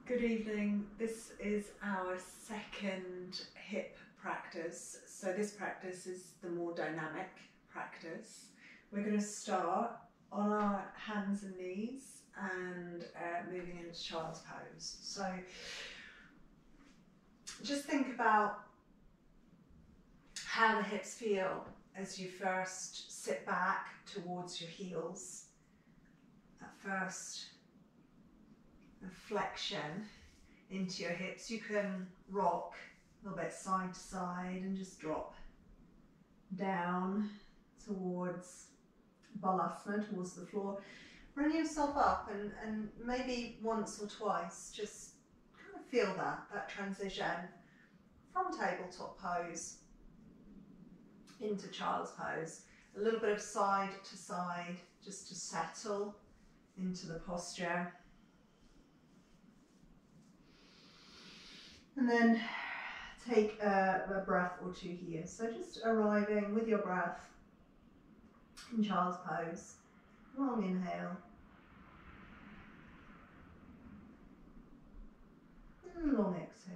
Good evening. This is our second hip practice. So this practice is the more dynamic practice. We're going to start on our hands and knees and moving into child's pose. So just think about how the hips feel as you first sit back towards your heels. At first flexion into your hips. You can rock a little bit side to side and just drop down towards balasana, towards the floor. Bring yourself up and maybe once or twice just kind of feel that transition from tabletop pose into child's pose. A little bit of side to side just to settle into the posture. And then take a breath or two here. So just arriving with your breath in child's pose. Long inhale. And long exhale.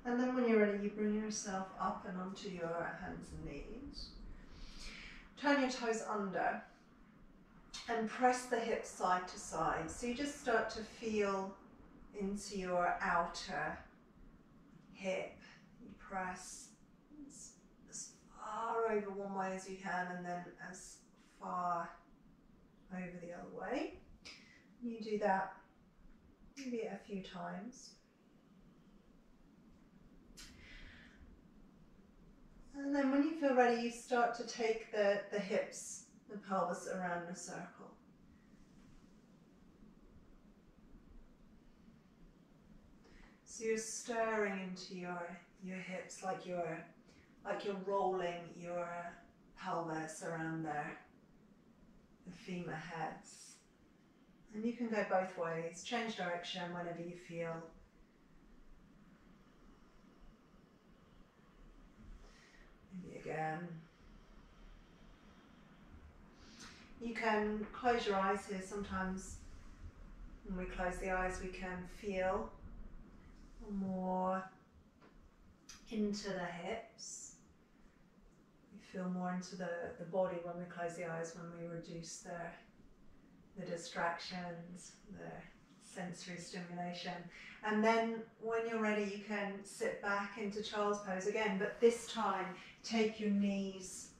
And then when you're ready, you bring yourself up and onto your hands and knees. Turn your toes under and press the hips side to side. So you just start to feel into your outer hip. You press as far over one way as you can and then as far over the other way. You do that maybe a few times. And then when you feel ready, you start to take the hips, the pelvis around in a circle. So you're stirring into your hips like you're rolling your pelvis around there, the femur heads. And you can go both ways, change direction whenever you feel. Maybe again. You can close your eyes here. Sometimes when we close the eyes we can feel more into the hips. We feel more into the body when we close the eyes, when we reduce the distractions, the sensory stimulation. And then when you're ready, you can sit back into child's pose again, but this time take your knees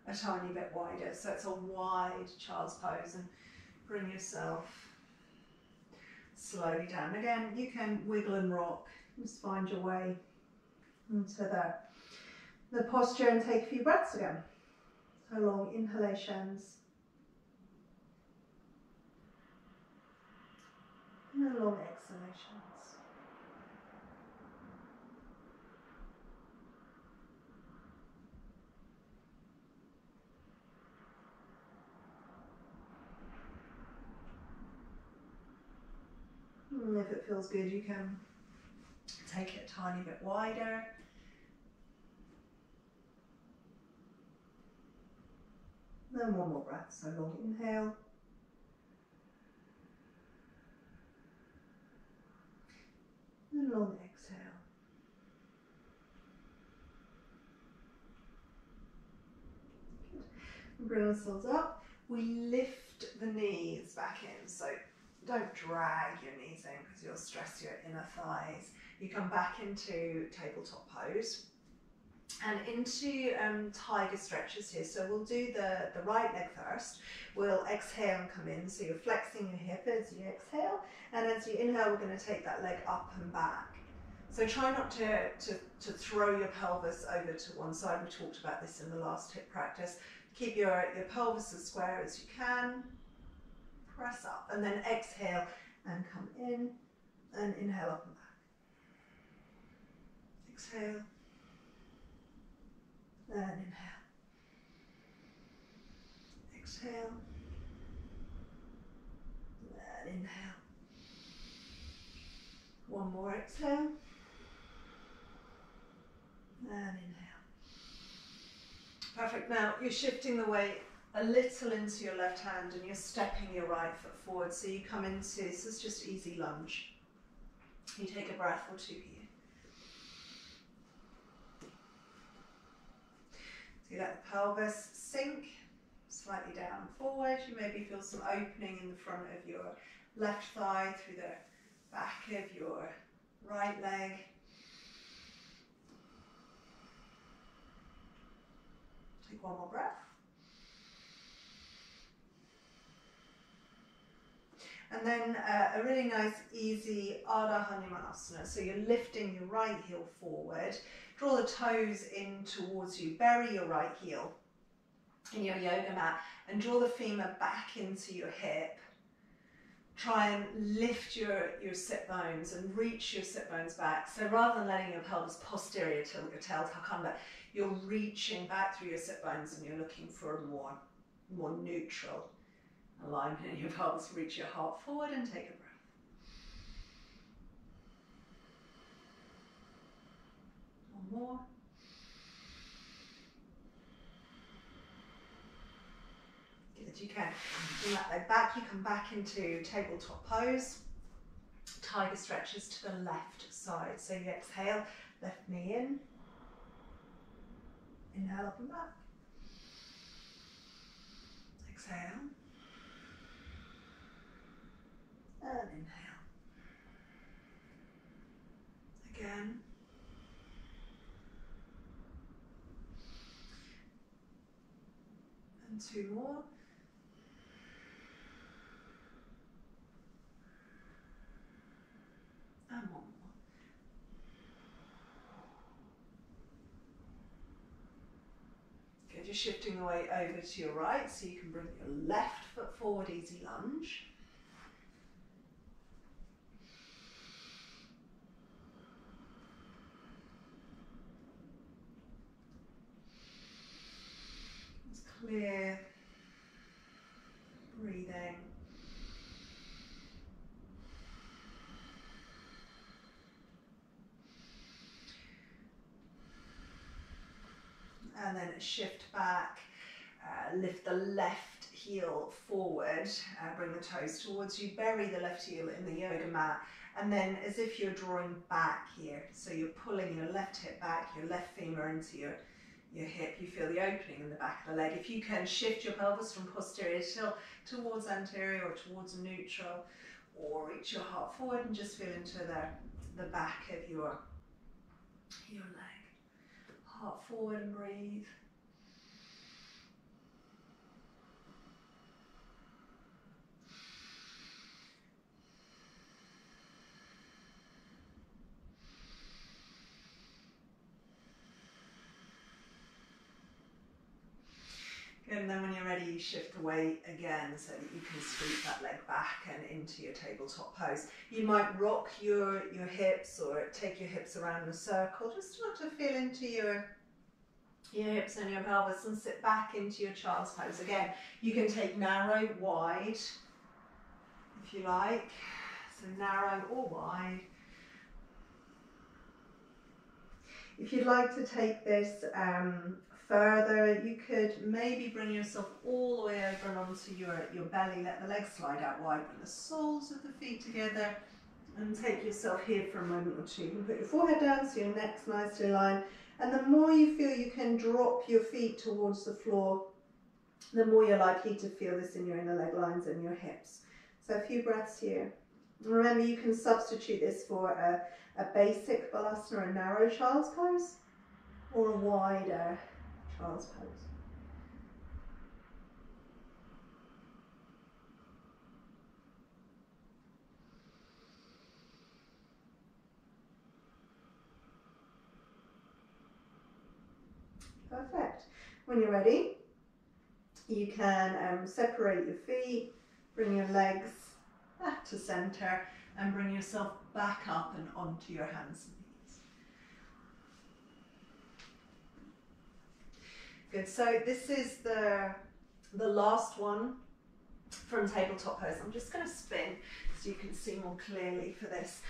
a tiny bit wider. So it's a wide child's pose, and bring yourself slowly down. Again, you can wiggle and rock, just find your way into the posture and take a few breaths again. So long inhalations and long exhalations. And if it feels good, you can take it a tiny bit wider. Then one more breath, so long inhale. And long exhale. Good. Bring ourselves up. We lift the knees back in, so don't drag your knees in because you'll stress your inner thighs. You come back into tabletop pose and into tiger stretches here. So we'll do the right leg first. We'll exhale and come in. So you're flexing your hip as you exhale, and as you inhale, we're going to take that leg up and back. So try not to throw your pelvis over to one side. We talked about this in the last hip practice. Keep your pelvis as square as you can. Press up and then exhale and come in and inhale up and back. Exhale and inhale. Exhale. And inhale. One more exhale. And inhale. Perfect. Now you're shifting the weight a little into your left hand and you're stepping your right foot forward. So you come into, this is just easy lunge. You take a breath or two here. So you let the pelvis sink slightly down forward. You maybe feel some opening in the front of your left thigh through the back of your right leg. Take one more breath. And then a really nice, easy Ardha Hanumanasana. So you're lifting your right heel forward. Draw the toes in towards you. Bury your right heel in your yoga mat and draw the femur back into your hip. Try and lift your sit bones and reach your sit bones back. So rather than letting your pelvis posterior tilt your tail tuck under, you're reaching back through your sit bones and you're looking for a more neutral alignment in your pelvis. Reach your heart forward and take a breath. One more. Good, you can. Bring that leg back, you come back into tabletop pose. Tiger stretches to the left side. So you exhale, left knee in. Inhale up and back. Exhale. And inhale. Again. And two more. And one more. Good, you're shifting the weight over to your right so you can bring your left foot forward, easy lunge. It's clear breathing. And then shift back, lift the left heel forward, bring the toes towards you, bury the left heel in the yoga mat, and then as if you're drawing back here, so you're pulling your left hip back, your left femur into your hip, you feel the opening in the back of the leg. If you can shift your pelvis from posterior tilt towards anterior or towards neutral, or reach your heart forward and just feel into the back of your leg. Heart forward and breathe. Good, and then when you're ready, you shift the weight again so that you can sweep that leg back and into your tabletop pose. You might rock your hips or take your hips around in a circle, just to feel into your hips and your pelvis and sit back into your child's pose. Again, you can take narrow, wide, if you like. So narrow or wide. If you'd like to take this further, you could maybe bring yourself all the way over and onto your belly, let the legs slide out wide, bring the soles of the feet together and take yourself here for a moment or two. You can put your forehead down so your neck's nicely aligned, and the more you feel you can drop your feet towards the floor, the more you're likely to feel this in your inner leg lines and your hips. So a few breaths here. Remember, you can substitute this for a basic balasana, a narrow child's pose, or a wider child's pose. Perfect. When you're ready, you can separate your feet, bring your legs back to center, and bring yourself back up and onto your hands and knees. Good, so this is the The last one from tabletop pose, I'm just going to spin so you can see more clearly for this.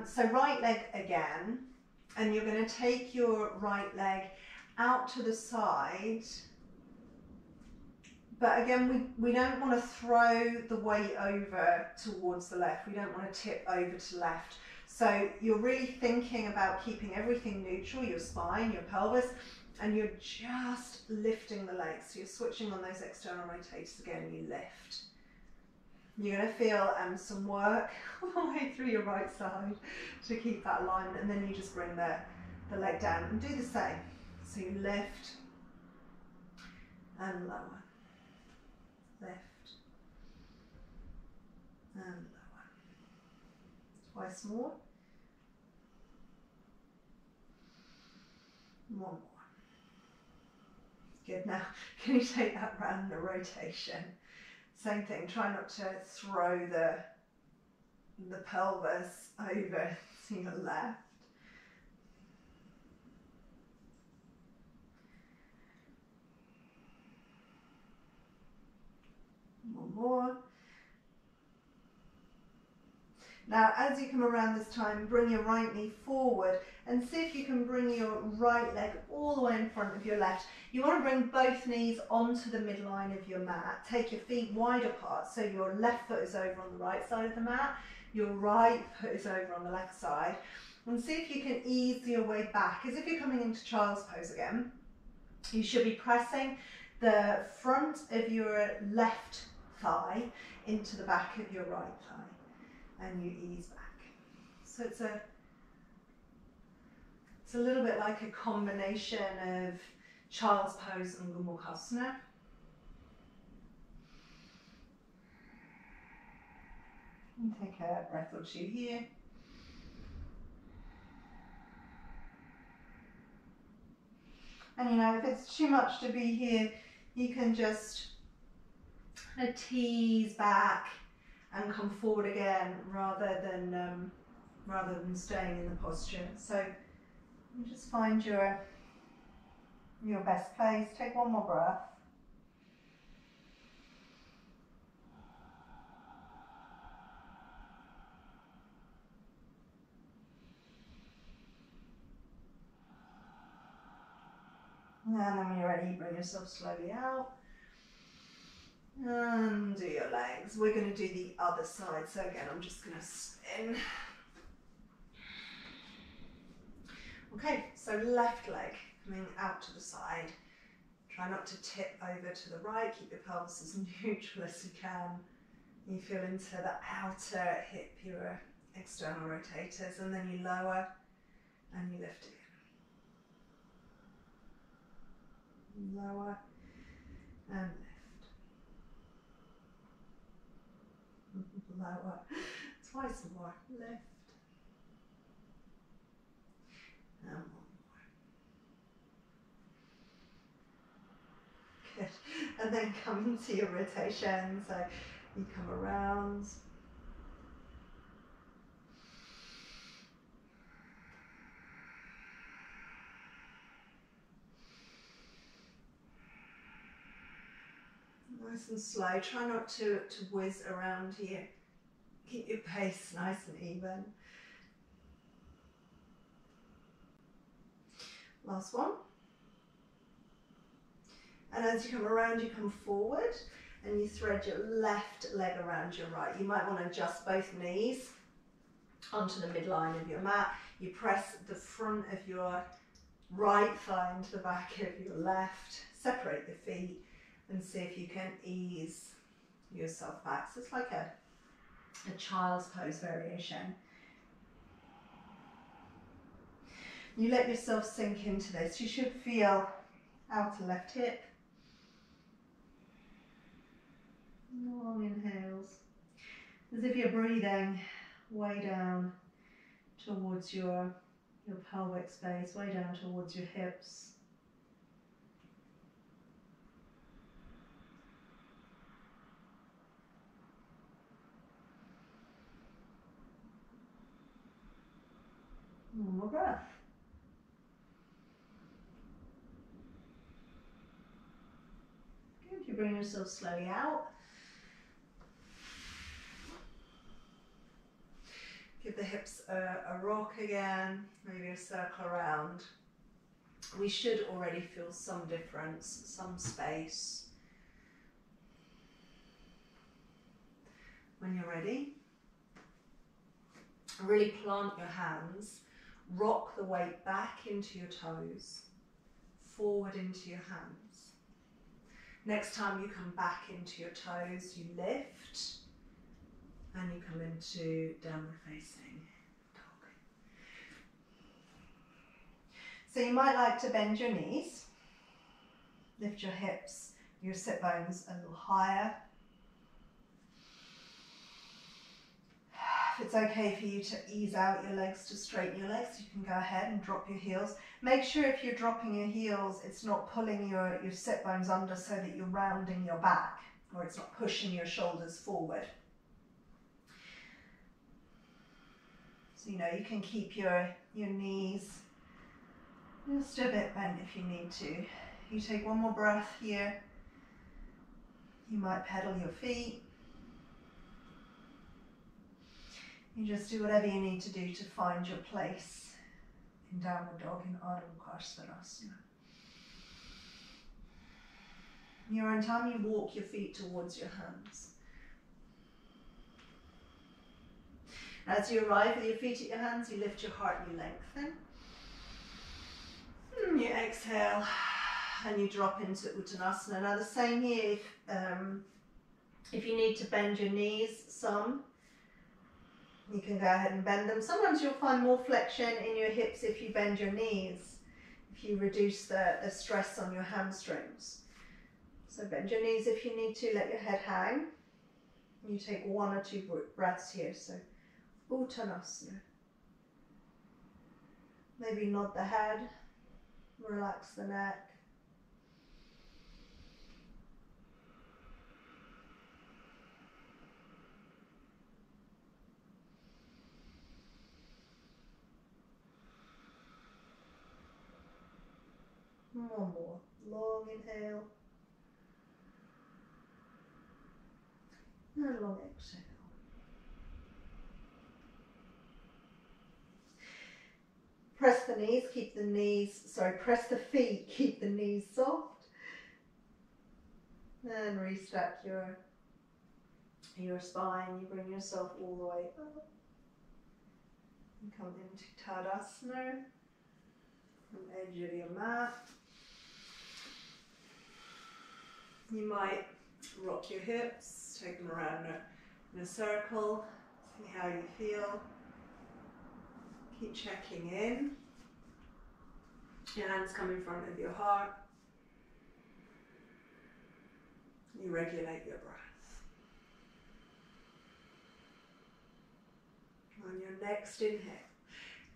So right leg again, and you're going to take your right leg out to the side. But again, we don't want to throw the weight over towards the left. We don't want to tip over to left. So you're really thinking about keeping everything neutral, your spine, your pelvis, and you're just lifting the legs. So you're switching on those external rotators again, you lift. You're going to feel some work all the way through your right side to keep that alignment, and then you just bring the leg down and do the same. So you lift and lower. Lift and lower. Twice more. One more. Good. Now, can you take that round the rotation? Same thing. Try not to throw the pelvis over to your left. One more. Now, as you come around this time, bring your right knee forward and see if you can bring your right leg all the way in front of your left. You want to bring both knees onto the midline of your mat. Take your feet wide apart so your left foot is over on the right side of the mat, your right foot is over on the left side. And see if you can ease your way back, as if you're coming into child's pose again. You should be pressing the front of your left thigh into the back of your right thigh, and you ease back. So it's a little bit like a combination of child's pose and Gomukhasana. And take a breath or two here. And you know, if it's too much to be here, you can just kind of tease back and come forward again rather than staying in the posture. So you just find your best place. Take one more breath. And then when you're ready, bring yourself slowly out. And do your legs. We're going to do the other side. So again, I'm just going to spin. Okay, so left leg coming out to the side. Try not to tip over to the right. Keep your pelvis as neutral as you can. You feel into the outer hip, your external rotators, and then you lower and you lift again. Lower and lift. Lower. Twice more. Lift. And one more. Good. And then come into your rotation. So you come around. Nice and slow. Try not to whiz around here. Keep your pace nice and even. Last one. And as you come around, you come forward and you thread your left leg around your right. You might want to adjust both knees onto the midline of your mat. You press the front of your right thigh into the back of your left. Separate the feet and see if you can ease yourself back. So it's like a child's pose variation. You let yourself sink into this. You should feel outer left hip. Long inhales. As if you're breathing way down towards your pelvic space, way down towards your hips. One more breath. Good, You bring yourself slowly out. Give the hips a rock again, maybe a circle around. We should already feel some difference, some space. When you're ready, really plant your hands, rock the weight back into your toes, forward into your hands. Next time you come back into your toes, you lift and you come into downward facing dog. So you might like to bend your knees, lift your hips, your sit bones a little higher. If it's okay for you to ease out your legs, to straighten your legs, you can go ahead and drop your heels. Make sure if you're dropping your heels, it's not pulling your sit bones under so that you're rounding your back, or it's not pushing your shoulders forward. So, you know, you can keep your knees just a bit bent if you need to. You take one more breath here. You might pedal your feet. You just do whatever you need to do to find your place in downward dog, in Ardha Svanasana. In your own time, you walk your feet towards your hands. As you arrive with your feet at your hands, you lift your heart and you lengthen. You exhale and you drop into Uttanasana. Now the same here, if you need to bend your knees some, you can go ahead and bend them. Sometimes you'll find more flexion in your hips if you bend your knees, if you reduce the stress on your hamstrings. So bend your knees if you need to, let your head hang. You take 1 or 2 breaths here, so Uttanasana. Maybe nod the head, relax the neck. One more. Long inhale. And long exhale. Press the knees, press the feet, keep the knees soft. And restack your spine. You bring yourself all the way up. You come into Tadasana, from edge of your mat. You might rock your hips, take them around in a circle, see how you feel. Keep checking in. Your hands come in front of your heart. You regulate your breath. On your next inhale,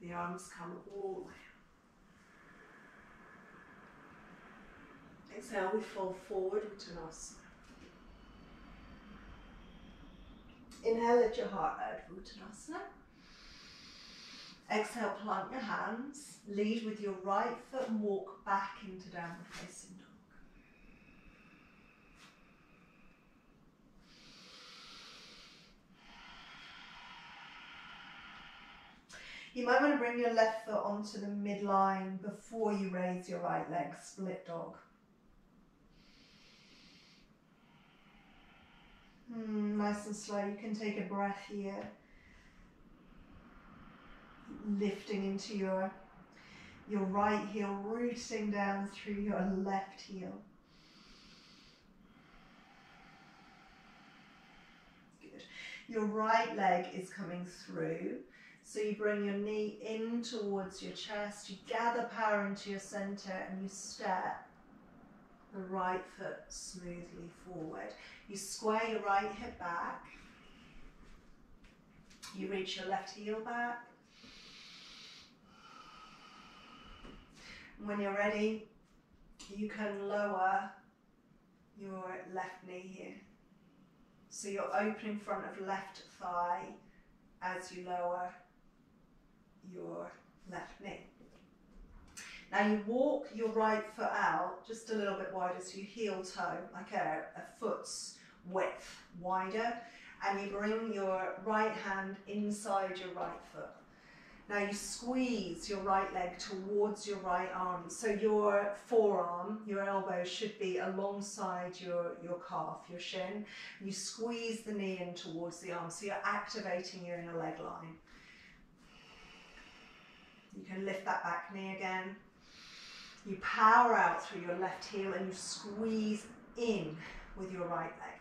the arms come all the way up. Exhale, we fall forward, Uttanasana. Inhale, lift your heart out, Uttanasana. Exhale, plant your hands, lead with your right foot and walk back into downward facing dog. You might want to bring your left foot onto the midline before you raise your right leg, split dog. Nice and slow, you can take a breath here. Lifting into your right heel, rooting down through your left heel. Good. Your right leg is coming through, so you bring your knee in towards your chest, you gather power into your center and you step the right foot smoothly forward. You square your right hip back, you reach your left heel back. When you're ready, you can lower your left knee here. So you're opening front of left thigh as you lower your left knee. Now you walk your right foot out just a little bit wider, so you heel toe, like a foot's width wider, and you bring your right hand inside your right foot. Now you squeeze your right leg towards your right arm, so your forearm, your elbow should be alongside your calf, your shin. You squeeze the knee in towards the arm, so you're activating your inner leg line. You can lift that back knee again. You power out through your left heel and you squeeze in with your right leg.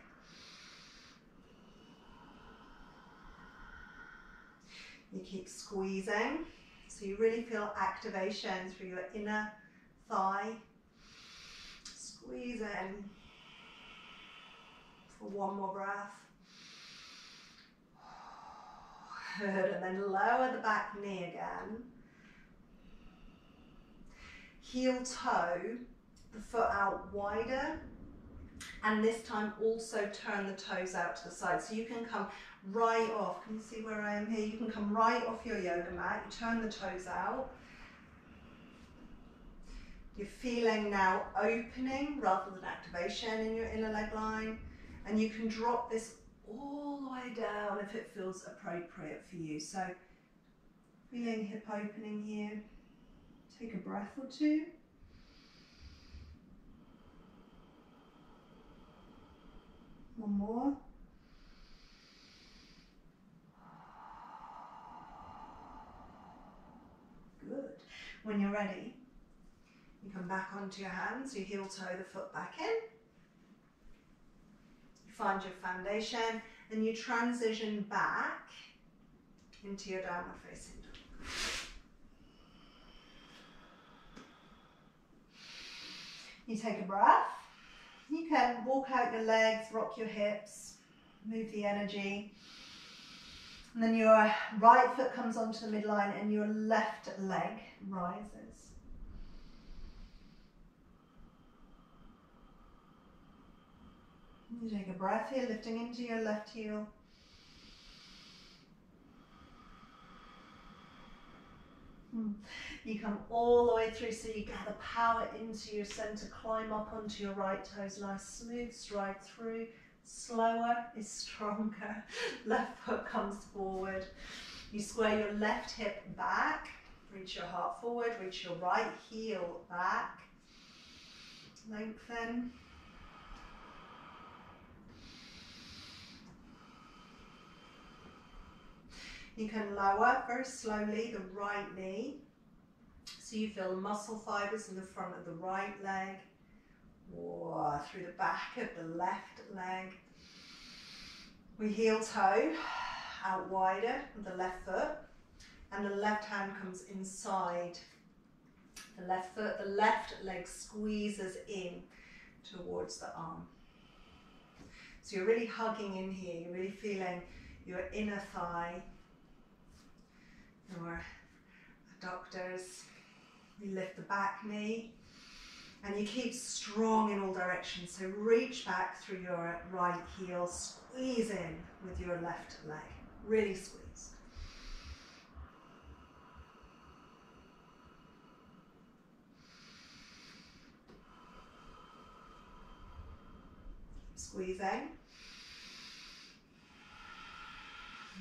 You keep squeezing, so you really feel activation through your inner thigh. Squeeze in for one more breath. Good, and then lower the back knee again. Heel toe the foot out wider, and this time also turn the toes out to the side. So you can come right off. Can you see where I am here? You can come right off your yoga mat. You turn the toes out. You're feeling now opening rather than activation in your inner leg line, and you can drop this all the way down if it feels appropriate for you. So feeling hip opening here. Take a breath or two. One more. Good. When you're ready, you come back onto your hands, you heel toe the foot back in. You find your foundation and you transition back into your downward facing dog. You take a breath. You can walk out your legs, rock your hips, move the energy. And then your right foot comes onto the midline and your left leg rises. You take a breath here, lifting into your left heel. You come all the way through, so you gather power into your center, climb up onto your right toes, nice smooth stride through. Slower is stronger. Left foot comes forward. You square your left hip back, reach your heart forward, reach your right heel back. Lengthen. You can lower very slowly the right knee, so you feel the muscle fibers in the front of the right leg, or through the back of the left leg. We heel toe out wider with the left foot, and the left hand comes inside the left foot. The left leg squeezes in towards the arm. So you're really hugging in here, you're really feeling your inner thigh. Or doctors, you lift the back knee and you keep strong in all directions. So reach back through your right heel, squeeze in with your left leg, really squeeze. Squeezing.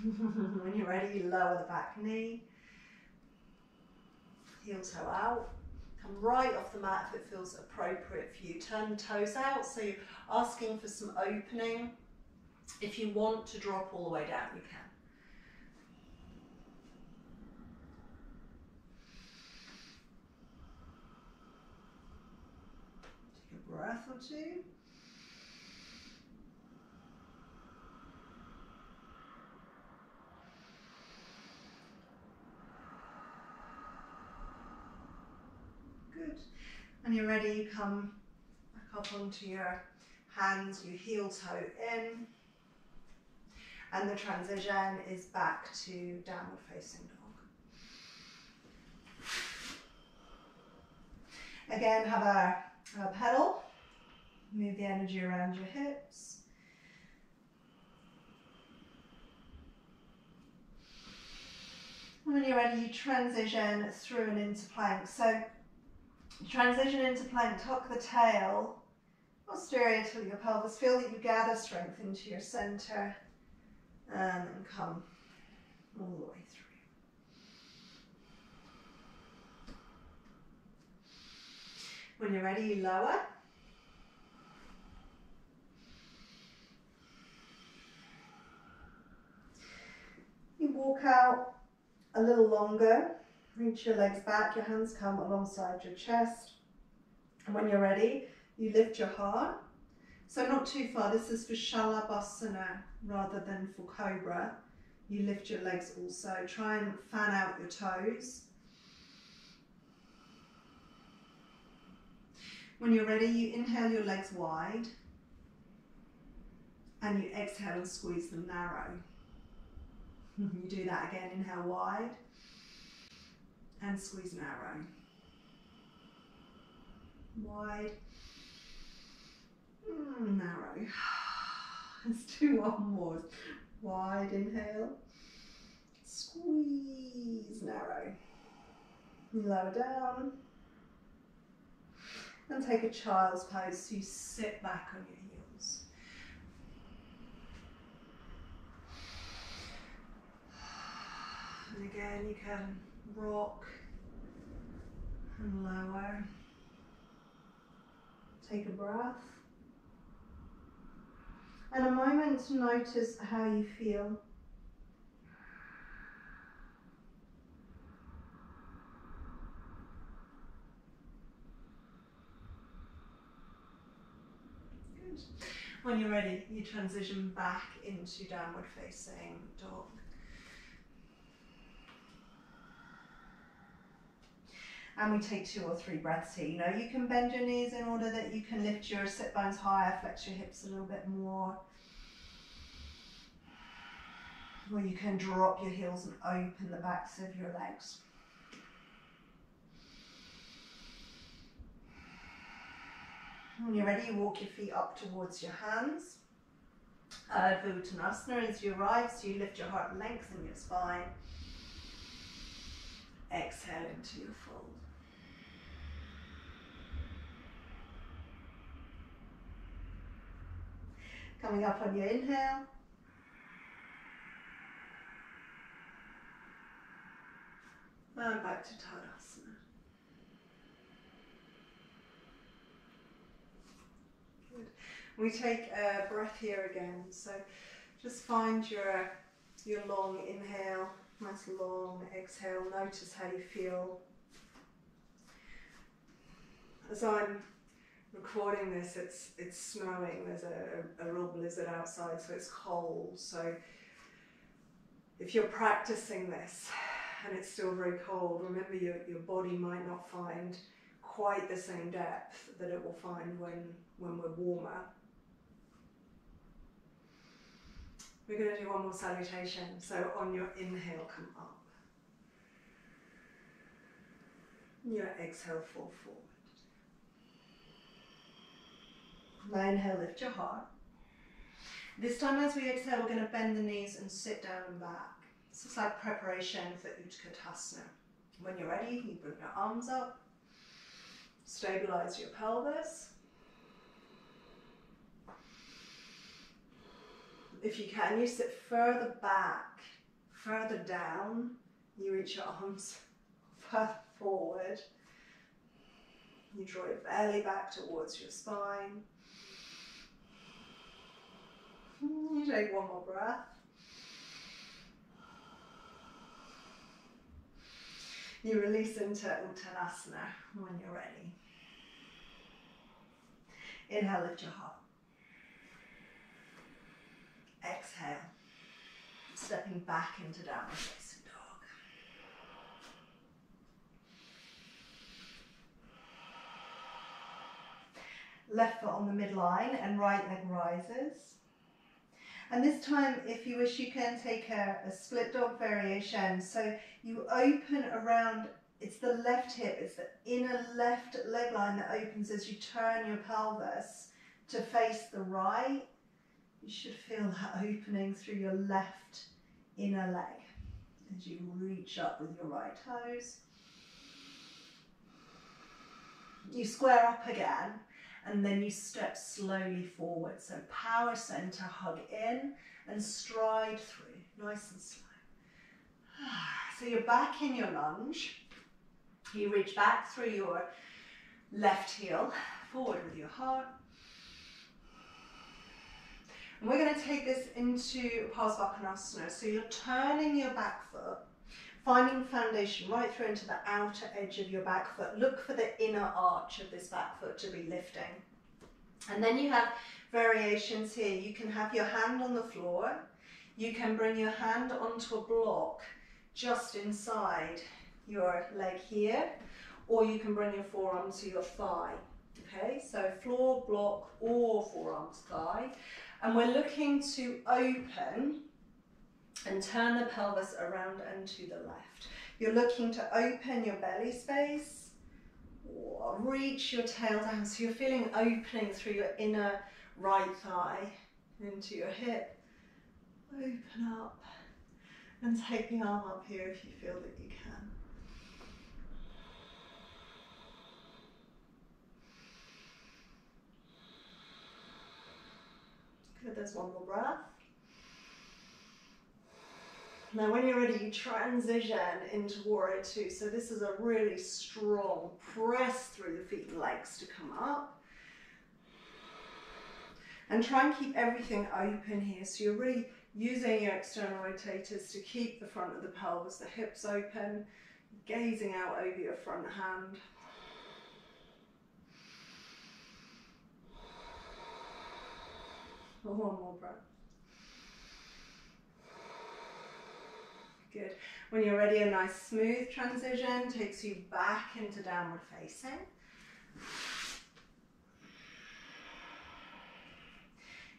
When you're ready, you lower the back knee, heel toe out, come right off the mat if it feels appropriate for you. Turn the toes out, so you're asking for some opening. If you want to drop all the way down, you can. Take a breath or two. Good. When you're ready, you come back up onto your hands, you heel toe in, and the transition is back to downward facing dog. Again, have a pedal, move the energy around your hips. When you're ready, you transition through and into plank. So Transition into plank, tuck the tail posterior to your pelvis. Feel that you gather strength into your center and then come all the way through. When you're ready, you lower. You walk out a little longer, reach your legs back, your hands come alongside your chest. And when you're ready, you lift your heart. So not too far, this is for Shalabhasana rather than for Cobra. You lift your legs also. Try and fan out your toes. When you're ready, you inhale your legs wide and you exhale and squeeze them narrow. You do that again, inhale wide and squeeze narrow. Wide, narrow. Let's do one more. Wide inhale, squeeze narrow. Lower down and take a child's pose, so you sit back on your heels. And again, you can rock and lower. Take a breath. And a moment to notice how you feel. Good. When you're ready, you transition back into downward facing dog. And we take 2 or 3 breaths here. You know, you can bend your knees in order that you can lift your sit bones higher, flex your hips a little bit more. Or you can drop your heels and open the backs of your legs. When you're ready, you walk your feet up towards your hands. Urdhva Uttanasana as you arrive, so you lift your heart, lengthen your spine. Exhale into your fold. Coming up on your inhale. And back to Tadasana. Good. We take a breath here again. So just find your long inhale, nice long exhale. Notice how you feel. As I'm recording this, it's snowing. There's a real blizzard outside, so it's cold. So if you're practicing this and it's still very cold, remember your body might not find quite the same depth that it will find when we're warmer. We're going to do one more salutation. So on your inhale, come up. Your exhale, fall forward. Now inhale, lift your heart. This time as we exhale, we're going to bend the knees and sit down and back. This is like preparation for Utkatasana. When you're ready, you bring your arms up, stabilize your pelvis. If you can, you sit further back, further down. You reach your arms further forward. You draw your belly back towards your spine. You take one more breath. You release into Uttanasana when you're ready. Inhale, lift your heart. Exhale, stepping back into downward facing dog. Left foot on the midline and right leg rises. And this time, if you wish, you can take a split dog variation. So you open around, it's the left hip, it's the inner left leg line that opens as you turn your pelvis to face the right. You should feel that opening through your left inner leg as you reach up with your right toes. You square up again, and then you step slowly forward. So power center, hug in and stride through, nice and slow. So you're back in your lunge. You reach back through your left heel, forward with your heart. And we're going to take this into Parsvakonasana. So you're turning your back foot, finding foundation right through into the outer edge of your back foot. Look for the inner arch of this back foot to be lifting. And then you have variations here. You can have your hand on the floor. You can bring your hand onto a block just inside your leg here, or you can bring your forearm to your thigh. Okay, so floor, block, or forearms, thigh. And we're looking to open and turn the pelvis around and to the left. You're looking to open your belly space, or reach your tail down. So you're feeling opening through your inner right thigh into your hip. Open up and take the arm up here if you feel that you can. Good, there's one more breath. Now when you're ready, you transition into Warrior Two. So this is a really strong press through the feet and legs to come up. And try and keep everything open here. So you're really using your external rotators to keep the front of the pelvis, the hips open, gazing out over your front hand. One more breath. Good. When you're ready, a nice smooth transition takes you back into downward facing.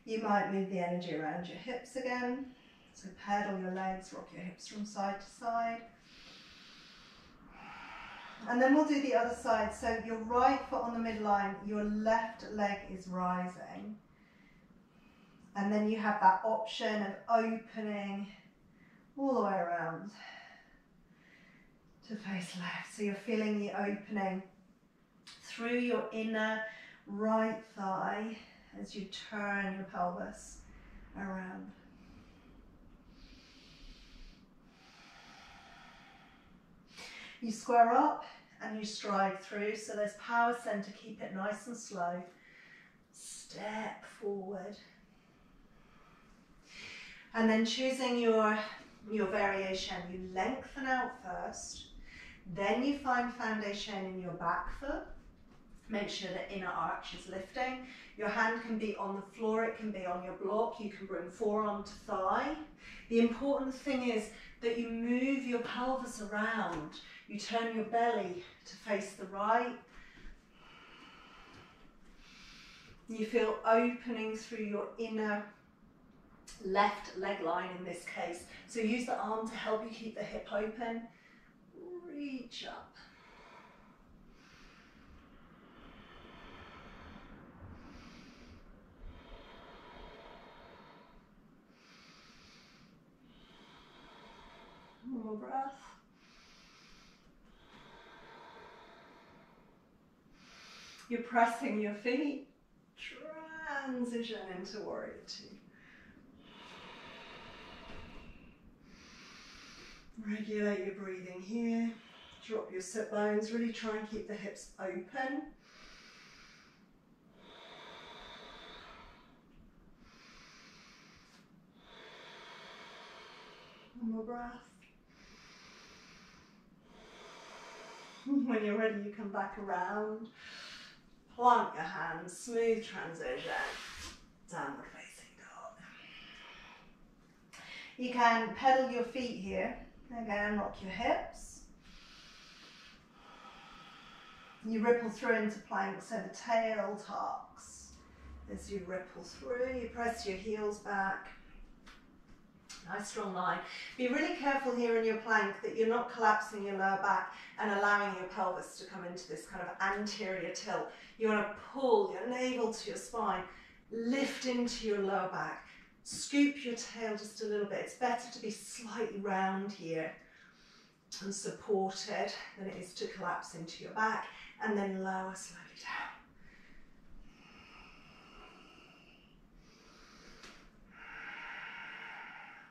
You might move the energy around your hips again. So pedal your legs, rock your hips from side to side. And then we'll do the other side. So your right foot on the midline, your left leg is rising. And then you have that option of opening all the way around to face left. So you're feeling the opening through your inner right thigh as you turn your pelvis around. You square up and you stride through, so there's power center, keep it nice and slow. Step forward. And then choosing your variation, you lengthen out first, then you find foundation in your back foot. Make sure the inner arch is lifting. Your hand can be on the floor, it can be on your block, you can bring forearm to thigh. The important thing is that you move your pelvis around. You turn your belly to face the right. You feel opening through your inner left leg line in this case. So use the arm to help you keep the hip open. Reach up. One more breath. You're pressing your feet. Transition into Warrior Two. Regulate your breathing here. Drop your sit bones. Really try and keep the hips open. One more breath. When you're ready, you come back around. Plant your hands. Smooth transition. Downward facing dog. You can pedal your feet here. Again, rock your hips. You ripple through into plank, so the tail tucks. As you ripple through, you press your heels back. Nice strong line. Be really careful here in your plank that you're not collapsing your lower back and allowing your pelvis to come into this kind of anterior tilt. You want to pull your navel to your spine, lift into your lower back, scoop your tail just a little bit. It's better to be slightly round here and supported than it is to collapse into your back. and then lower slowly down.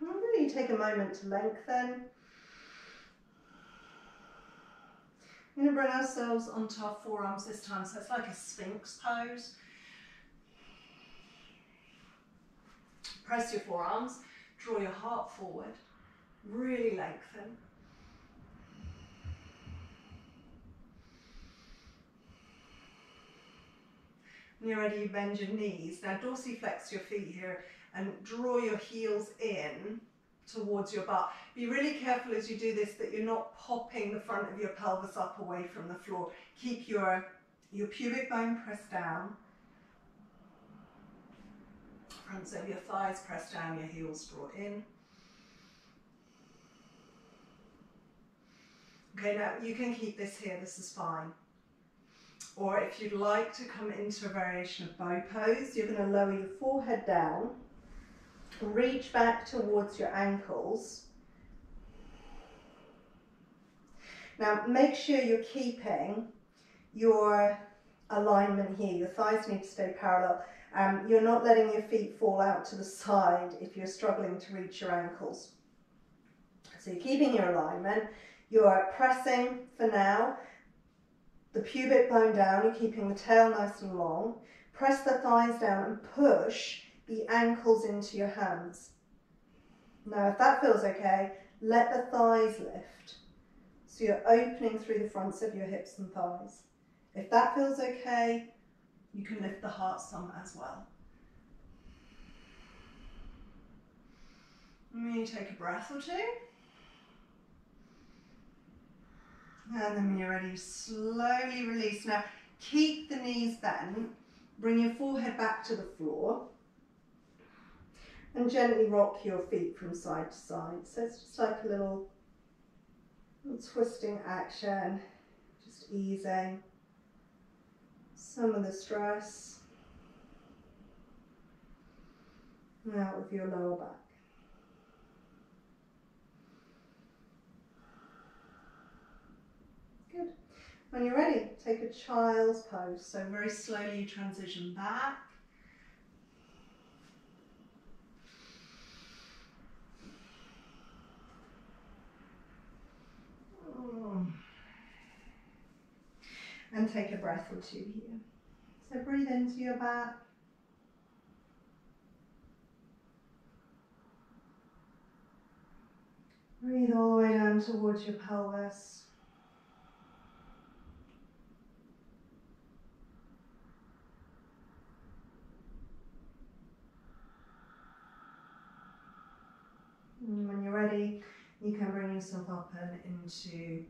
And really take a moment to lengthen. We're going to bring ourselves onto our forearms this time, so it's like a Sphinx pose. Press your forearms, draw your heart forward, really lengthen. When you're ready, you bend your knees. Now dorsiflex your feet here and draw your heels in towards your butt. Be really careful as you do this that you're not popping the front of your pelvis up away from the floor. Keep your pubic bone pressed down. Fronts of your thighs pressed down, your heels draw in. Okay, now you can keep this here, this is fine. Or if you'd like to come into a variation of bow pose, you're going to lower your forehead down, reach back towards your ankles. Now make sure you're keeping your alignment here. Your thighs need to stay parallel. You're not letting your feet fall out to the side if you're struggling to reach your ankles. So you're keeping your alignment. You're pressing, for now, the pubic bone down. You're keeping the tail nice and long. Press the thighs down and push the ankles into your hands. Now if that feels okay, let the thighs lift. So you're opening through the fronts of your hips and thighs. If that feels okay, you can lift the heart some as well. And you take a breath or two. And then when you're ready, slowly release. Now keep the knees bent, bring your forehead back to the floor, and gently rock your feet from side to side. So it's just like a little twisting action, just easing some of the stress out of your lower back. Good. When you're ready, take a child's pose. So very slowly you transition back. And take a breath or two here. So breathe into your back. Breathe all the way down towards your pelvis. And when you're ready, you can bring yourself up and into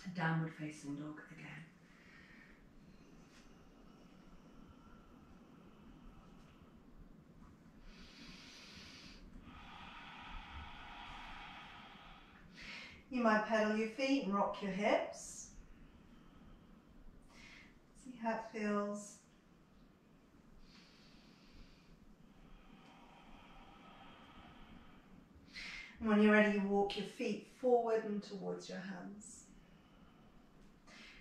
a downward facing dog again. You might pedal your feet and rock your hips. See how it feels. And when you're ready, you walk your feet forward and towards your hands.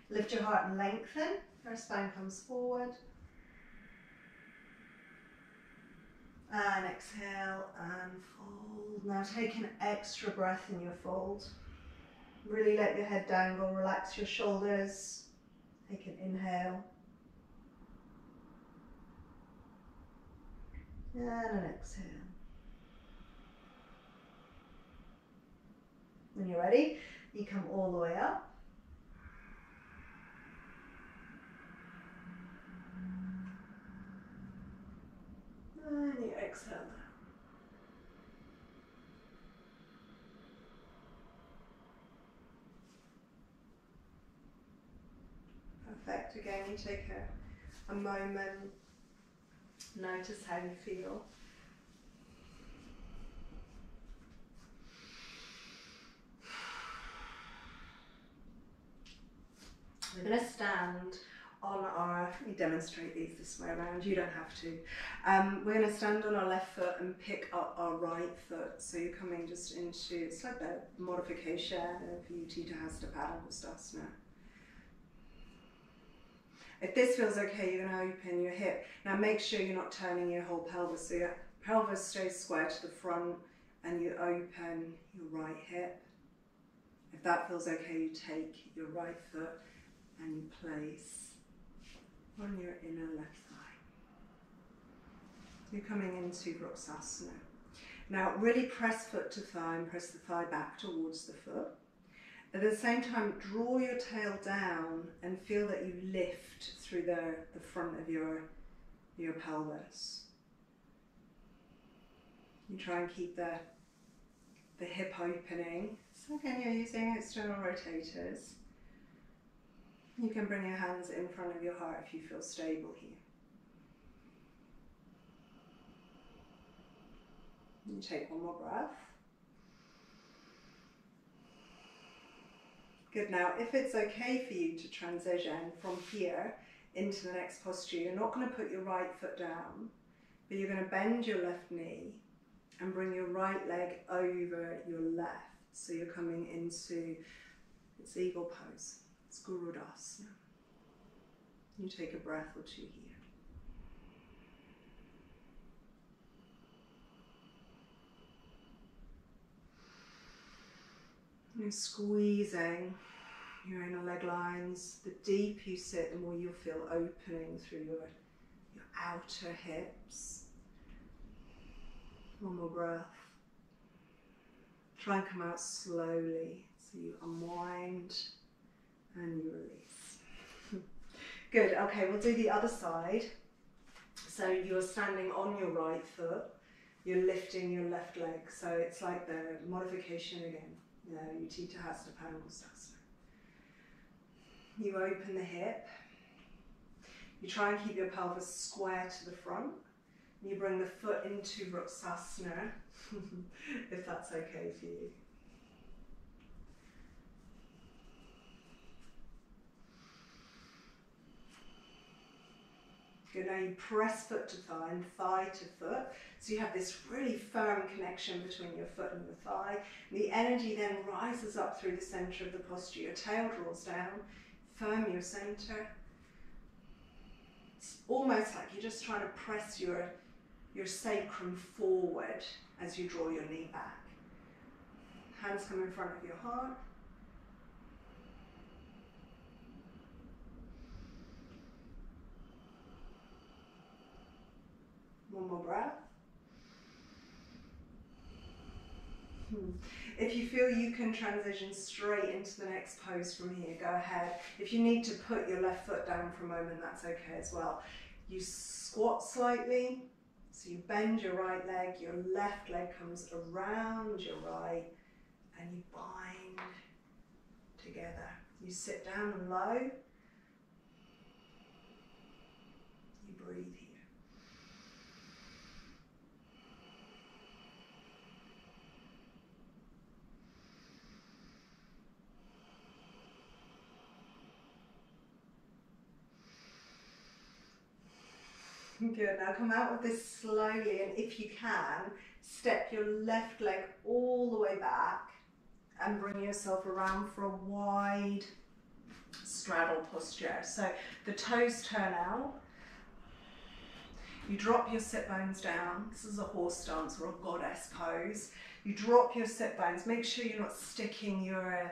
Lift your heart and lengthen. Your spine comes forward. And exhale and fold. Now take an extra breath in your fold. Really let your head dangle, relax your shoulders. Take an inhale. And an exhale. When you're ready, you come all the way up. And you exhale down. Perfect. Again, you take a moment, notice how you feel. We're going to stand on our, let me demonstrate these this way around, you don't have to. We're going to stand on our left foot and pick up our right foot. So you're coming just into, it's like a modification of Utthita Hasta Padangusthasana. If this feels okay, you're going to open your hip. Now make sure you're not turning your whole pelvis, so your pelvis stays square to the front and you open your right hip. If that feels okay, you take your right foot and you place on your inner left thigh. You're coming into Vrksasana. Now really press foot to thigh and press the thigh back towards the foot. At the same time, draw your tail down and feel that you lift through the front of your pelvis. You try and keep the hip opening. So again, you're using external rotators. You can bring your hands in front of your heart if you feel stable here. You take one more breath. Good. Now, if it's okay for you to transition from here into the next posture, you're not going to put your right foot down, but you're going to bend your left knee and bring your right leg over your left. So you're coming into, it's eagle pose, it's Gurudasana. You take a breath or two here. You're squeezing your inner leg lines. The deeper you sit, the more you'll feel opening through your outer hips. One more breath. Try and come out slowly. So you unwind and you release. Good, okay, we'll do the other side. So you're standing on your right foot. You're lifting your left leg. So it's like the modification again. Utthita Hasta Padangustasana. You open the hip. You try and keep your pelvis square to the front. You bring the foot into Vrksasana, if that's okay for you. Good, now you press foot to thigh and thigh to foot. So you have this really firm connection between your foot and your thigh. The energy then rises up through the center of the posture. Your tail draws down, firm your center. It's almost like you're just trying to press your sacrum forward as you draw your knee back. Hands come in front of your heart. One more breath. If you feel you can transition straight into the next pose from here, go ahead. If you need to put your left foot down for a moment, that's okay as well. You squat slightly, so you bend your right leg, your left leg comes around your right, and you bind together. You sit down low, you breathe here. Good, now come out of this slowly, and if you can, step your left leg all the way back and bring yourself around for a wide straddle posture. So the toes turn out, you drop your sit bones down. This is a horse stance or a goddess pose. You drop your sit bones, make sure you're not sticking your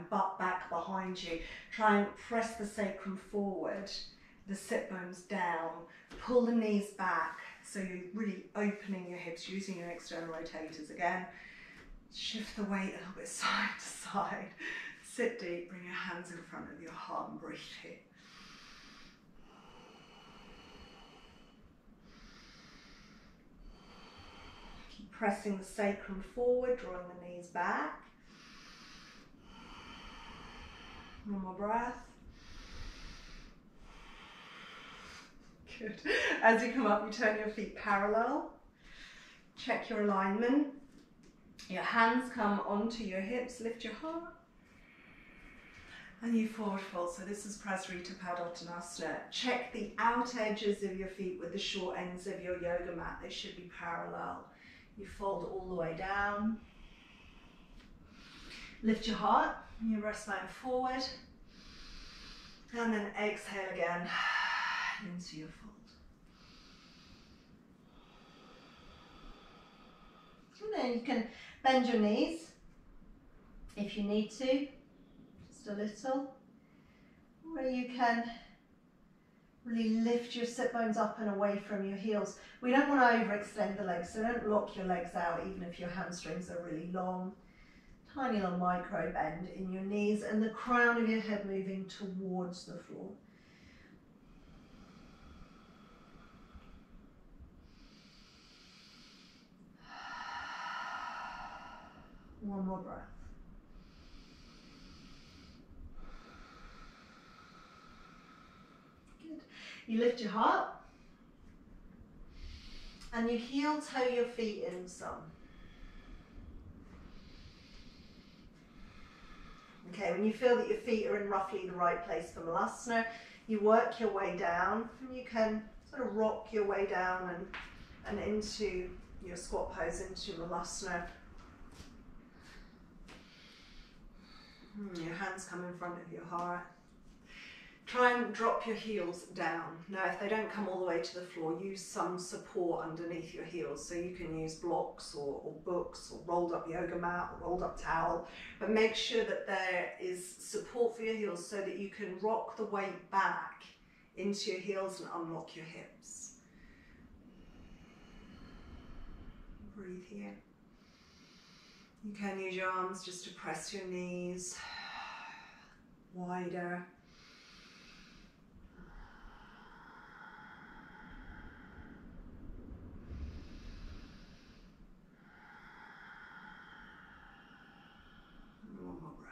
butt back behind you. Try and press the sacrum forward, the sit bones down. Pull the knees back, so you're really opening your hips, using your external rotators again. Shift the weight a little bit side to side. Sit deep, bring your hands in front of your heart and breathe here. Keep pressing the sacrum forward, drawing the knees back. One more breath. Good. As you come up, you turn your feet parallel. Check your alignment. Your hands come onto your hips, lift your heart. And you forward fold. So this is Prasarita Padottanasana. Check the out edges of your feet with the short ends of your yoga mat. They should be parallel. You fold all the way down. Lift your heart, your breastbone forward. And then exhale again into your fold. And then you can bend your knees if you need to, just a little. Or you can really lift your sit bones up and away from your heels. We don't want to overextend the legs, so don't lock your legs out even if your hamstrings are really long. Tiny little micro bend in your knees and the crown of your head moving towards the floor. One more breath. Good. You lift your heart and you heel toe your feet in some. Okay, when you feel that your feet are in roughly the right place for Malasana, you work your way down and you can sort of rock your way down and into your squat pose, into Malasana. Your hands come in front of your heart. Try and drop your heels down. Now, if they don't come all the way to the floor, use some support underneath your heels. So you can use blocks or books or rolled up yoga mat or rolled up towel. But make sure that there is support for your heels so that you can rock the weight back into your heels and unlock your hips. Breathe here. You can use your arms just to press your knees wider. One more breath.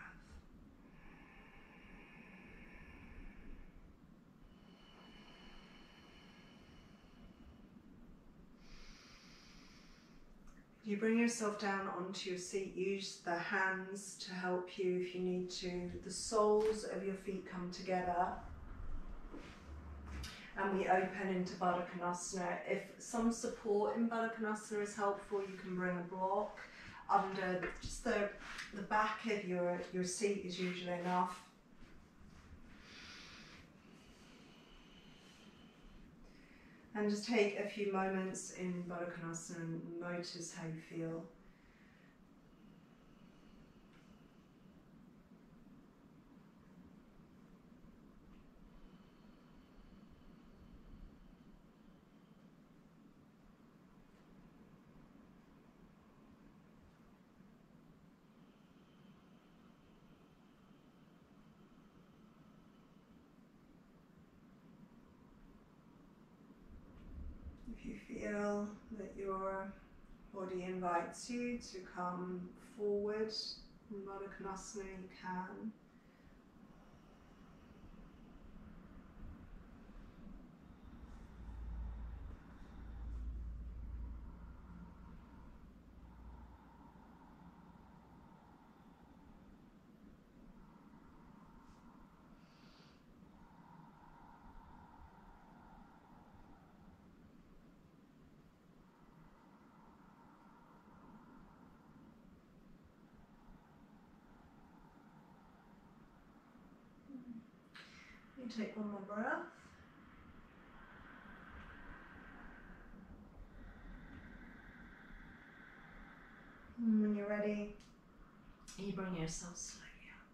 You bring yourself down onto your seat. Use the hands to help you if you need to. The soles of your feet come together and we open into Baddha Konasana. If some support in Baddha Konasana is helpful, you can bring a block under just the back of your seat is usually enough. And just take a few moments in Baddha Konasana and notice how you feel. If you feel that your body invites you to come forward in Baddha Konasana, you can. You take one more breath. And when you're ready, you bring yourself slowly up.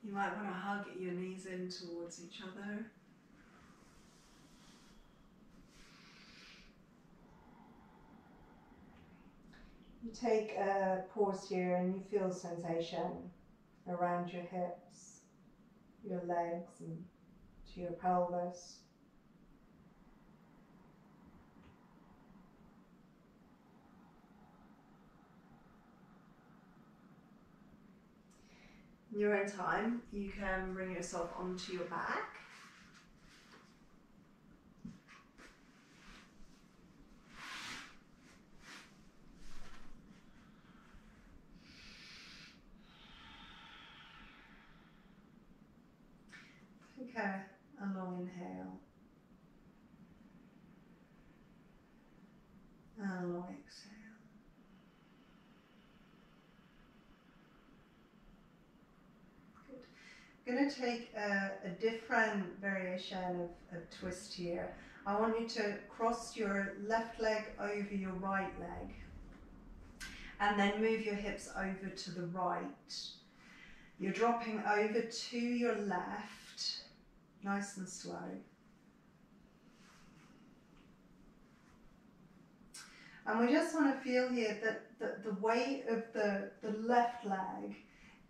You might want to hug your knees in towards each other. You take a pause here and you feel sensation around your hips, your legs and to your pelvis. In your own time, you can bring yourself onto your back. Take a long inhale and a long exhale. Good. I'm going to take a different variation of twist here. I want you to cross your left leg over your right leg and then move your hips over to the right. You're dropping over to your left, nice and slow. And we just want to feel here that the weight of the left leg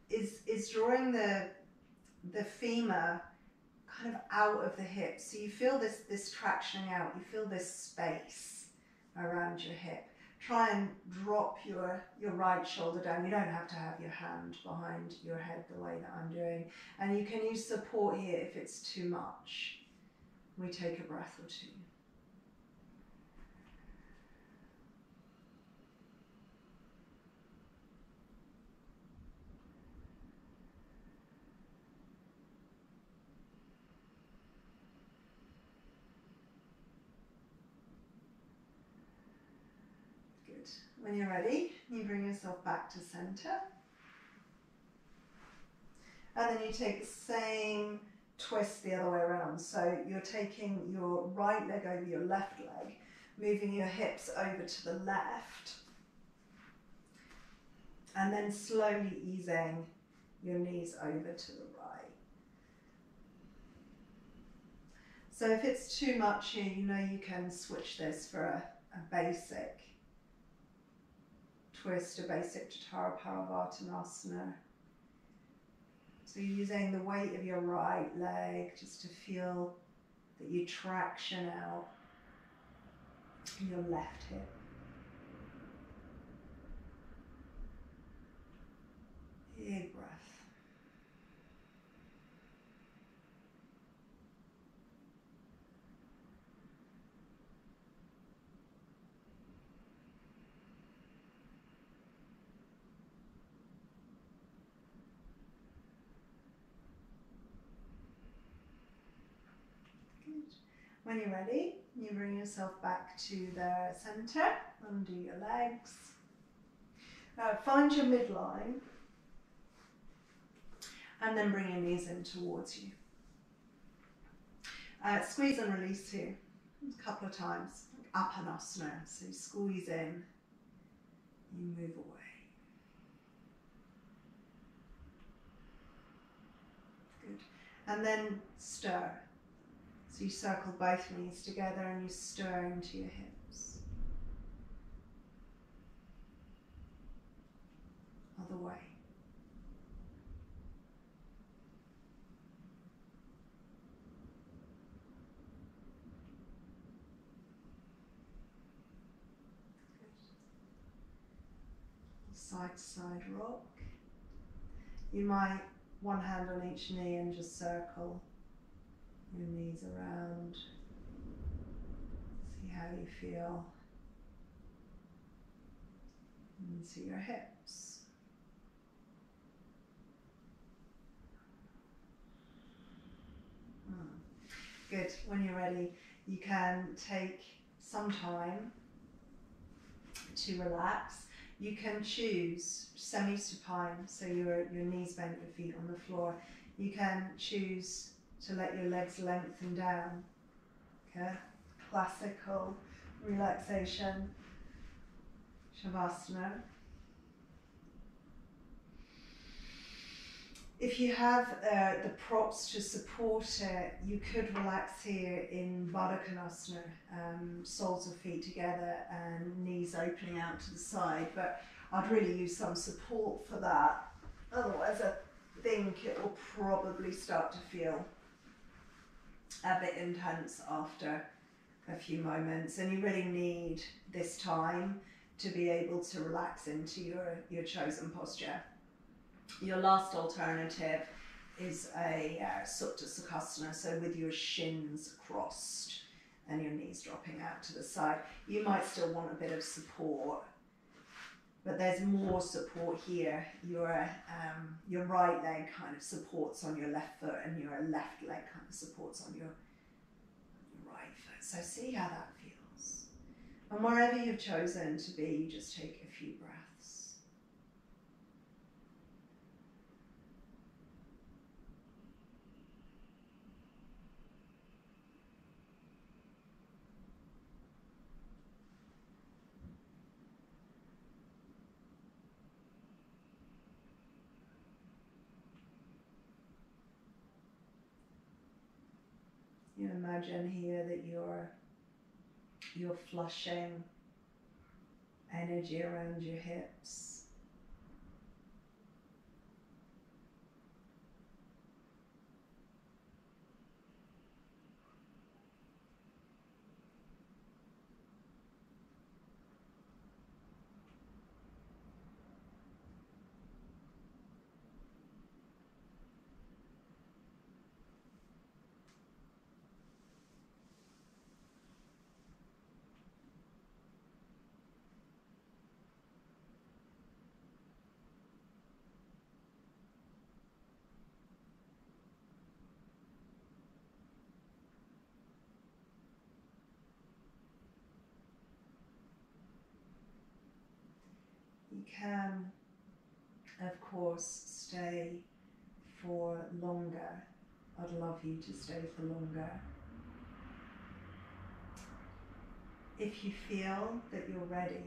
is drawing the femur kind of out of the hip. So you feel this tractioning out, you feel this space around your hip. Try and drop your right shoulder down. You don't have to have your hand behind your head the way that I'm doing. And you can use support here if it's too much. We take a breath or two. When you're ready, you bring yourself back to center. And then you take the same twist the other way around. So you're taking your right leg over your left leg, moving your hips over to the left, and then slowly easing your knees over to the right. So if it's too much here, you know you can switch this for a basic twist, a basic Jatara Parivartanasana. So you're using the weight of your right leg just to feel that you traction out your left hip. Big breath. When you're ready, you bring yourself back to the center, undo your legs. Find your midline and then bring your knees in towards you. Squeeze and release here a couple of times, like Apanasana. So you squeeze in, you move away. Good. And then stir. So you circle both knees together and you stir into your hips. Other way. Good. Side to side rock. You might one hand on each knee and just circle your knees around. See how you feel. And see your hips. Good. When you're ready, you can take some time to relax. You can choose semi-supine, so your knees bent, your feet on the floor. You can choose to let your legs lengthen down. Okay, classical relaxation, Shavasana. If you have the props to support it, you could relax here in Baddha Konasana, soles of feet together and knees opening out to the side, but I'd really use some support for that. Otherwise, I think it will probably start to feel a bit intense after a few moments, and you really need this time to be able to relax into your chosen posture. Your last alternative is a Supta Sukhasana, so with your shins crossed and your knees dropping out to the side. You might still want a bit of support, but there's more support here. Your right leg kind of supports on your left foot and your left leg kind of supports on your right foot. So see how that feels. And wherever you've chosen to be, you just take a few breaths. You imagine here that you're flushing energy around your hips. You can, of course, stay for longer. I'd love you to stay for longer. If you feel that you're ready,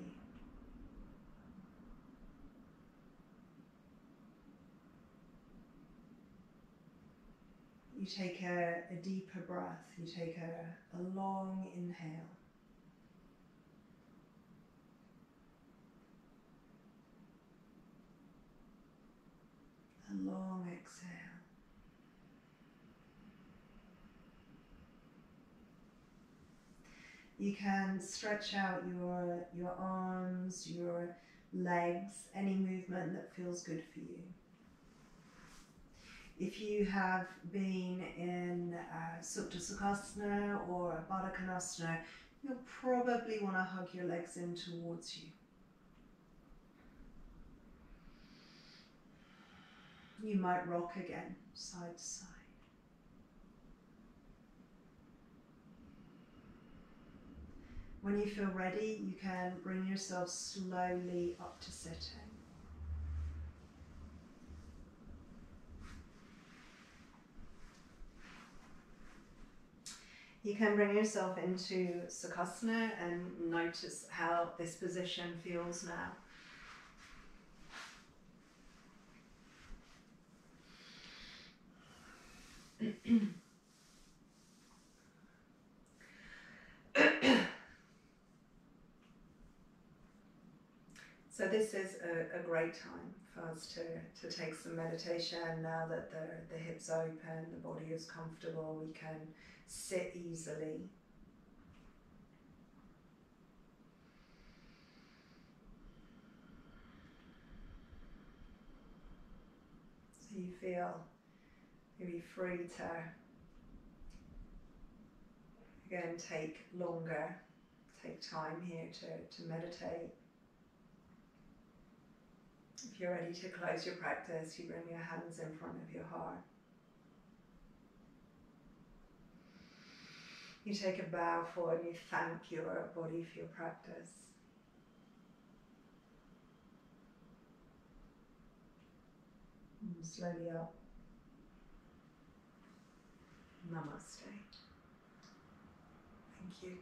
you take a deeper breath. You take a long inhale. A long exhale. You can stretch out your arms, your legs, any movement that feels good for you. If you have been in Supta Sukhasana or Baddha Konasana, you'll probably want to hug your legs in towards you. You might rock again, side to side. When you feel ready, you can bring yourself slowly up to sitting. You can bring yourself into Sukhasana and notice how this position feels now. So this is a great time for us to take some meditation. Now that the hips are open, the body is comfortable, we can sit easily. So you feel maybe free to, again, take longer, take time here to meditate. If you're ready to close your practice, you bring your hands in front of your heart. You take a bow forward and you thank your body for your practice. And slowly up. Namaste. Thank you.